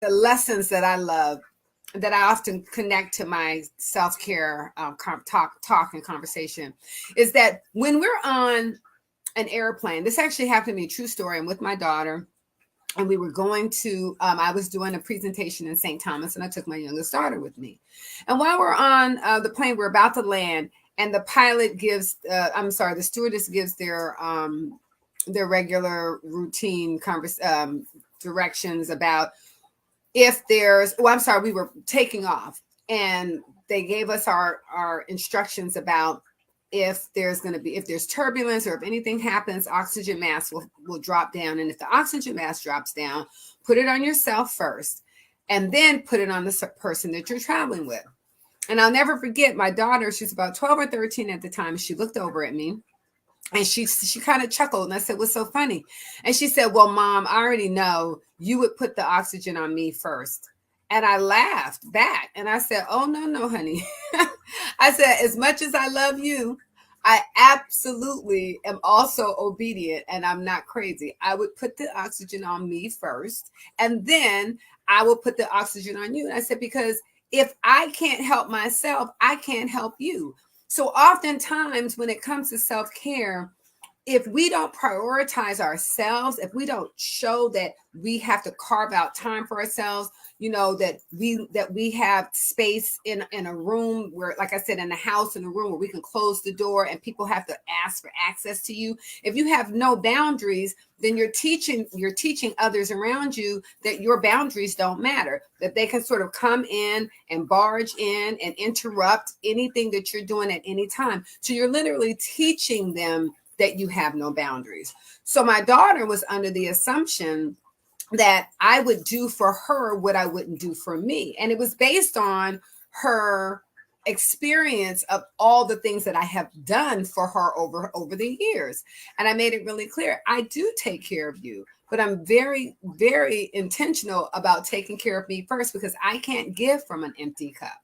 the lessons that I love, that I often connect to my self-care talk and conversation, is that when we're on an airplane, this actually happened to me, true story. I'm with my daughter, and we were going to, I was doing a presentation in St. Thomas, and I took my youngest daughter with me. And while we're on the plane, we're about to land, and the pilot gives, the stewardess gives their regular routine directions about if there's, we were taking off, and they gave us our instructions about if there's turbulence, or if anything happens, oxygen mask will drop down. And if the oxygen mask drops down, put it on yourself first, and then put it on the person that you're traveling with. And I'll never forget, my daughter, she's about 12 or 13 at the time. She looked over at me, and she kind of chuckled, and I said, "What's so funny?" And she said, "Well, Mom, I already know you would put the oxygen on me first." And I laughed back, and I said, "Oh, no, honey." I said, "As much as I love you, I absolutely am also obedient, and I'm not crazy. I would put the oxygen on me first, and then I will put the oxygen on you." And I said, "Because if I can't help myself, I can't help you." So oftentimes when it comes to self-care, if we don't prioritize ourselves, if we don't show that we have to carve out time for ourselves, that we have space in a room where, like I said, in a house, in a room where we can close the door and people have to ask for access to you. If you have no boundaries, then you're teaching others around you that your boundaries don't matter, that they can sort of come in and barge in and interrupt anything that you're doing at any time. So you're literally teaching them that you have no boundaries. So my daughter was under the assumption that I would do for her what I wouldn't do for me. And it was based on her experience of all the things that I have done for her over the years. And I made it really clear, I do take care of you, but I'm very, very intentional about taking care of me first, because I can't give from an empty cup.